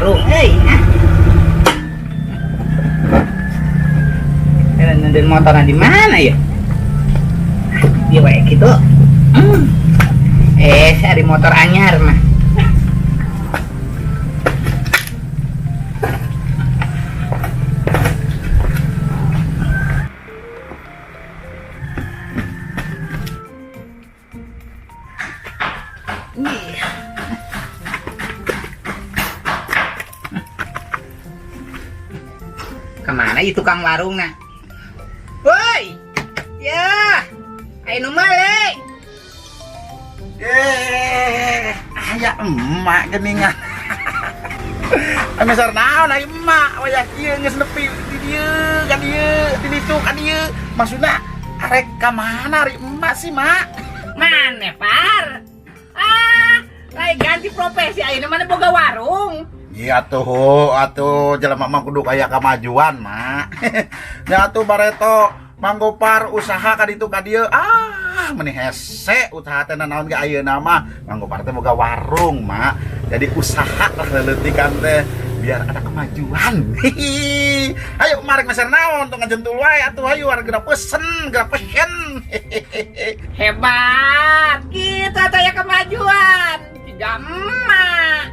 warung. Dan motornya di mana ya? Dia kayak gitu. Cari motor anyar mah. Kemana itu tukang warungnya? Woi, ya, ayo malik. Aya emak geningan. Mesar naon aya emak wayah kieu geus nepi di dieu ka dieu, di ditu ka dieu. Maksudna arek ka mana ari emak sih, Mak? Mana, Par? Lain ganti profesi ayeuna mana boga warung. Iya atuh jelema mah kudu kaya kamajuan, Mak. Ya atuh bareto manggopar usaha ka ditu ka dieu. Meni hese usaha teh naon ge ayeuna mah. Manggopar teh boga warung, Mak. Jadi usaha lah leuleutik teh biar ada kemajuan. Ayo marek meser naon tong ngajentul wae atuh hayu harga pesen. Hebat, kita tanya kemajuan. Tidak emak.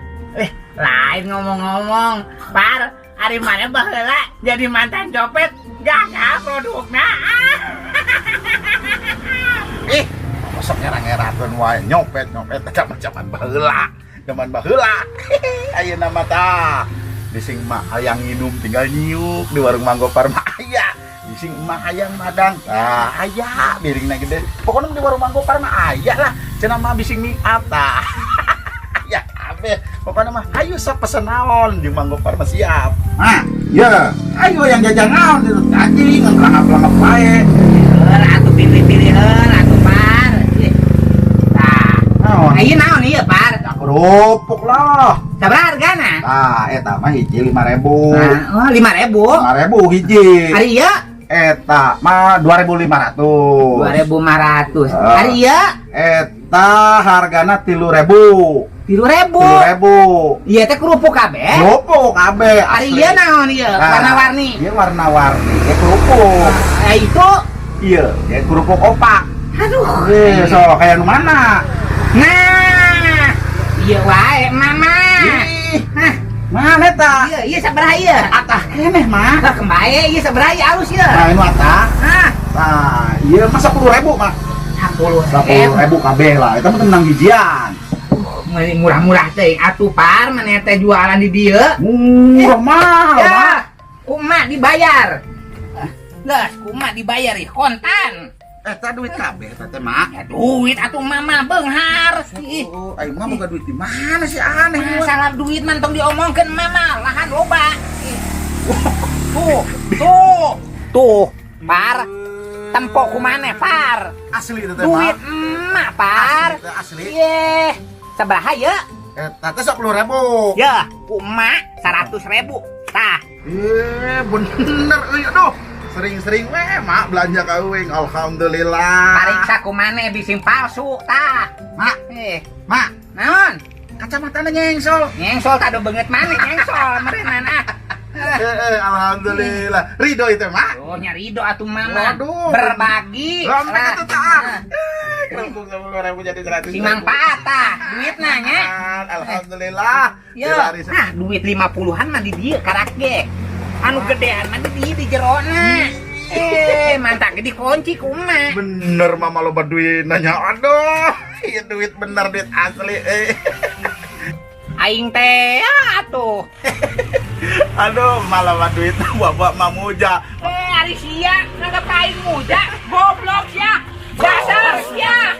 Lain ngomong-ngomong, Par, hari mana baheula jadi mantan copet gagal produkna. Mosok ngerang-ngerakeun wae nyopet zaman baheula. Zaman baheula. Ayeuna mah tah bising mah hayang nginum tinggal nyiuk di warung Manggopar mah aya. Bising mah hayang madang. Aya biringna gede. Pokoknya di warung Manggopar mah aya lah. Cenah mah bising mie apa. Ya kabeh. Pokoknya mah ayo sok pesen naon di Manggopar mah siap. Ya, ayo yang jajan naon itu cacing ngelangap-langap wae. Atuh pilih-pilih atuh Par. Naon? Ayeuna naon ieu, Par? Kerupuk lah. Sabaraha hargana? Eta mah hiji 5.000. Oh, 5.000. 5.000 hiji. Ari ieu Eta mah 2.500. 2.500. Ari ieu eta hargana 3.000. 3.000. Iya teh kerupuk kabeh. Kerupuk kabeh. Ari ieu naon ieu? Warna-warni. Ieu warna-warni. Kerupuk. Itu Iya, kerupuk opak. aduh. So kayak nu mana? Nah. Iya wae, Mama. Hah, Mana eta? iya sabaraha ieu? Atah keneh mah. Lah kembae ieu sabaraha ieu alus ieu? Nah, ini atah. Hah, Nah, iya mah 10.000 mah. 10.000 kabeh lah. Eta mah tenang hijian. Murah-murah teh atuh Par, maneh teh jualan di dieu. Murah mah. Ya, kumaha dibayar? Geus kumaha dibayar ieu kontan. Eta duit kabeh eta teh mah. Ya duit atuh Mama beunghar. Oh, aing mah boga duit di mana sih aneh. Masalah duit mantong diomongkeun Mama, lahan loba. Tuh, Par. Tempo kumaneh, Par. Asli itu teh Duit mah. emak, Par. Asli. Iye. Sabaraha ye? Eta teh 10.000. Ya, kumaha 100.000. Tah. Bener euy aduh. Sering-sering we mak belanja ka euing. Alhamdulillah. Pariksa kumaneh bising palsu, tah. Mak, mak, Naon? kacamatana nyengsol. Nyengsol tado beungeut maneh nyengsol meureunna ah. Alhamdulillah. Ridho itu mak. Oh, nyarido atuh Mama. Waduh. Berbagi. Sampai itu tak. Kerupuk 10.000 jadi 100.000. Si mangpaat tah, duitna nya. Alhamdulillah. Ya, duit 50-an mah di dieu karake. Anu gedean mah di dieu di jerona. Mantap ge dikunci kumaha. Bener mama loba duit nanya. Aduh, ieu duit bener duit asli. Aing teh atuh. Aduh, malah mah duit bapak mamuja. Ari sia nganggap aing muda, goblok sia. Dasar sia.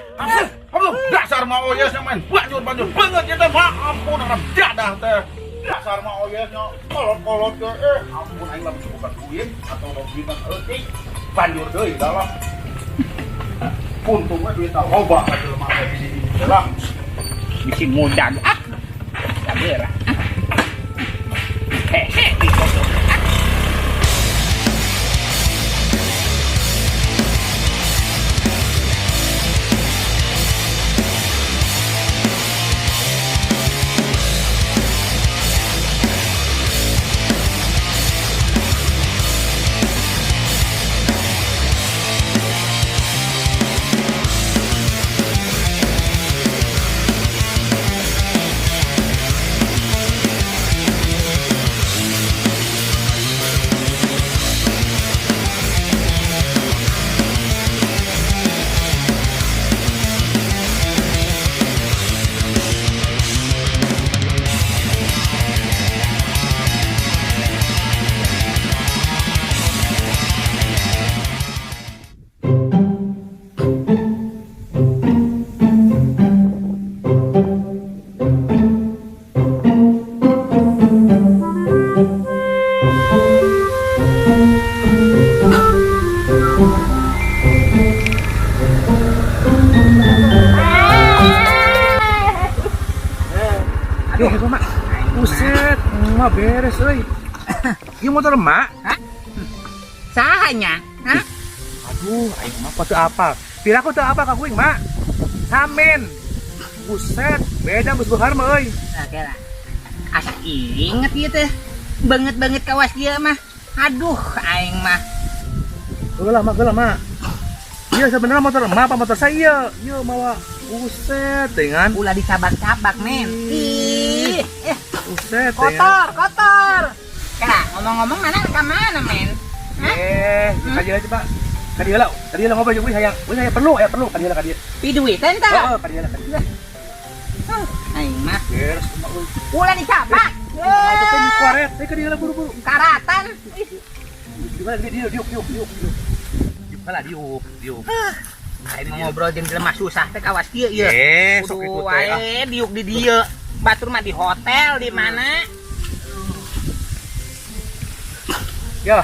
Aduh, dasar mah oyes yang main banjur banget ya teh, Mak. Ampun, arep dadah teh. Dasar mah oyesnya kolot-kolot ke ampun aing mah bukan duit atau duit mah eutik. Banjur deui da lah. Untungnya duit teh loba ka jelema teh di lah. Bisi muda. Sabeulah. Hehe, digoblok. mah beres euy. Ieu motor emak. Hah? Sahanya? Hah? Aduh, aing mah teu apal. Piraku teu apal ka kuing mak. Samen. Buset, beda geus beuhar mah euy. Oke lah. Asa inget ieu teh. Banget kawas dia mah. Aduh, aing mah. Geula mak. Iya sebenarnya motor emak apa motor saya? Iya mawa. Buset, dengan Ulah dicabak-cabak, men. Ih, buset. kotor. Kak, ngomong-ngomong mana ke mana, men? Kadieu aja, Pak. Kadieu ngobrol jeung kuing hayang. Kuing hayang perlu kadieu. Piduitan tah. Heeh, kadieu. Aing mah. Beres emak euy. Ulah dicabak. Auto teh dikoret, teh kadieu buru-buru. Karatan. Gimana diuk. Gimana diuk. Aing ngobrol jeung jelema susah teh kawas kieu ieu. Sok ikut Kudu teh. wae diuk di dieu. Batur mah di hotel di mana? Ya.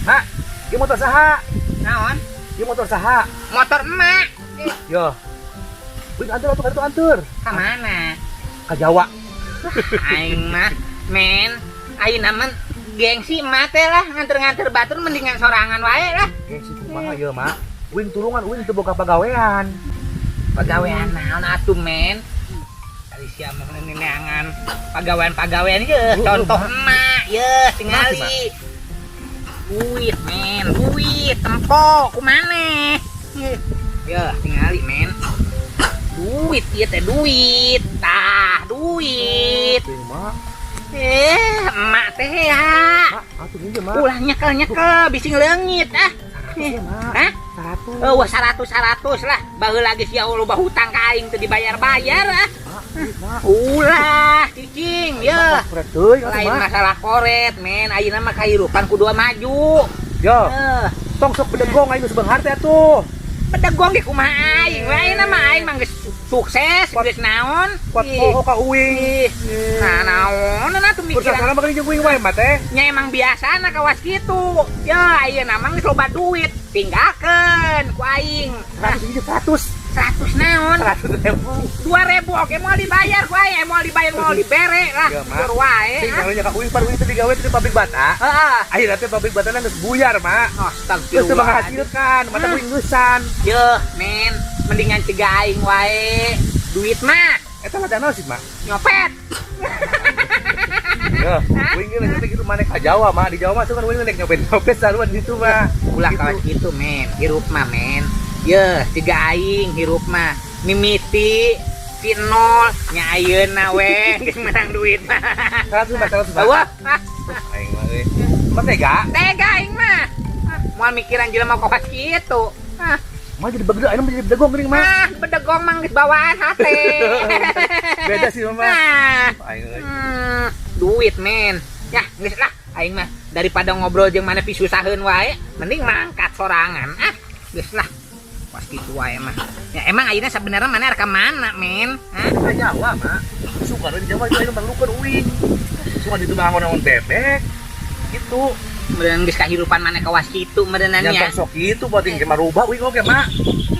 Mak, ieu motor saha? Naon? Ieu motor saha? Motor emak. Ya. Kuing antur. Ka mana? Ka Jawa. Aing mah, men, ayeuna mah gengsi emak teh lah nganter-nganter batur mendingan sorangan wae lah. Gengsi kumaha ieu, Mak? Uing tulungan uing teu boga pagawean. Pagawean naon atuh, men? Ari sia mah neneangan pagawean ieu contoh emak yeuh tingali. Duit, men, duit tempo kumaneh. Yeuh tingali, men. Duit ieu teh duit. Tah, duit. Kuing Mak. Emak teh ya. Mak, atuh minjem, Mak. Ulah nyekel bising leungit ah. Iya, Mak. Hah? 100. Wah 100 lah. Baheula lagi sia loba hutang ka aing teu dibayar-bayar ah. Mak, Ulah cicing yeuh. koret teuy atuh, Lain Mak. masalah koret, men. Ayeuna mah kahirupan kudu maju. Yo, Heuh. tong sok bedegong aing geus beunghar teh atuh. Pedegong ge kumaha aing. Ayeuna mah aing mah geus sukses, geus naon. Kuat Ih. poho ka uing. Nah, naon atuh mikiran. Bersasana mah jeung uing wae, Mak teh. Nya emang biasana kawas kitu. Ya, ayeuna mah geus loba duit. Tinggalkeun ku aing. 100 naon? 100.000. 2.000 oke mau dibayar ku aing, mau dibere lah. Ya, Mak. Keur wae. Sing ngarunya ka uing uing teh digawe di pabrik bata. Heeh. Akhirnya teh pabrik bata geus buyar, Mak. Geus teu Astagfirullah. menghasilkan, mata uing geusan. Yeuh, men, mendingan cegah aing wae. Duit mah Eta mah naon sih, Mak? nyopet. Ya, uing geus teh kitu maneh ka Jawa, Mak. Di Jawa mah suka uing nek nyopet saruan gitu, Mak. Ulah Gitu. kawas kitu, men. Hirup mah, men. Yeuh, cegah aing hirup mah. Mimiti si nol nya ayeuna we geus menang duit mah. 100, Mak. Wah, Aing mah euy. Mah tega. tega aing mah. Moal mikiran jelema kawas kitu. Mah jadi begede, aing mah jadi bedegong geuning, Mak. Bedegong mah geus bawaan hate. Beda sih, Mama. Nah, Aing euy. duit, men. Ya, geus lah aing mah daripada ngobrol jeung mana pisusaheun wae, mending mangkat sorangan. Geus lah. Pas kitu wae mah. Ya emang ayeuna sebenarnya mana rek mana, men? Ka Jawa, Mak. Suka di Jawa itu aing perlukeun uing. Suka ditu bangun bebek. Gitu. Meureun geus kahirupan mana kawas kitu meureunna nya. Yang sok itu buat yang marubah uing oke, Mak.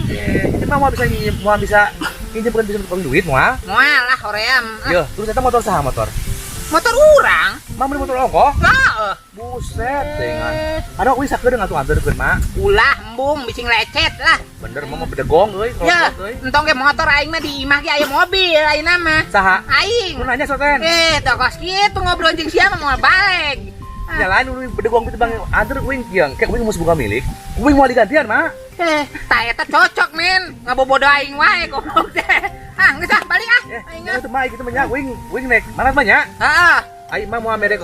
Ini mah mau bisa pinjem bukan bisa tukang duit moal. Moal lah hoream. Yo, terus eta motor saha motor? Motor urang. Mah beli motor ongkoh? Heeh. Buset, dengan. Ada uing sakedeung atuh anterkeun, Mak. Ulah embung bising lecet lah. Bener mah bedegong euy, Ya, kolot euy. entong ge motor aing mah di imah ge aya mobil ayeuna mah. Saha? Aing. Lu nanya soten. Tokos kitu ngobrol jeung sia mah moal balik. Jalan uing bedegong gitu bang anter uing kieu, kayak uing mus buka milik. Uing mau digantian, Mak. Tah eta cocok, men. Ngabobodo aing wae goblok teh. Geus balik aing. Itu mah gitu mah nya uing nek mana mah nya? Heeh. Ai mah mau mere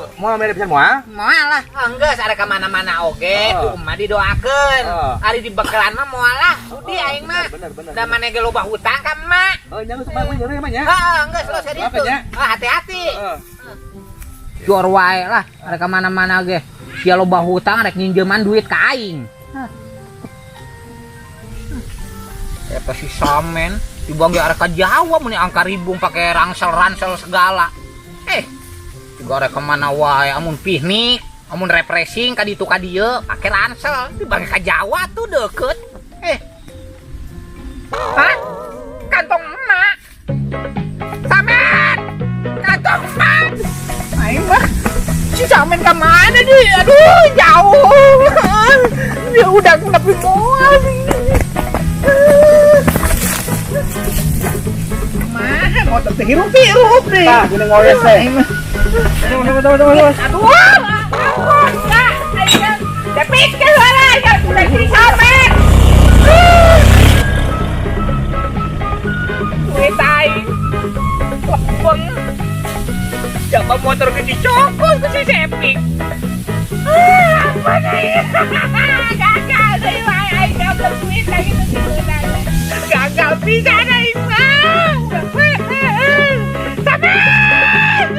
pisan moal. Moal lah. Geus are ka mana-mana oge, Oh. kumaha didoakeun. Oh. Ari di bekelan mah moal lah. Sudi aing mah. Bener. Da maneh ge loba hutang ka emak. Oh, nya geus mah uing nyeri mah nya. Geus lo serius. Apa nya? Hati-hati. Heeh. Jor wae lah, are ka mana-mana ge. Sia loba hutang rek nyinjeman duit ka aing. Eta si Samen, tibang ge are ka Jawa mun angka ribung pake ransel-ransel segala. Juga are ka mana wae amun piknik, amun refreshing ka ditu ka dieu pake ransel, tibang ka Jawa tuh deukeut. Hah? Kantong emak. Samen. Kantong emak. Aing Samen kemana nih? Aduh, jauh. Dia udah tapi mual. Mah, motor teh hirup-hirup nih. Tah, gini ngoyes teh. Tunggu. Aduh, enggak. Ayo, depit ke sana. Udah jadi Samen. Wetai. Wah, coba motor gede cokol ke si Sepik. Apa nih? Gagal deh, ay gagal duit lagi tuh gagal bisa deh, Bang. Sabar.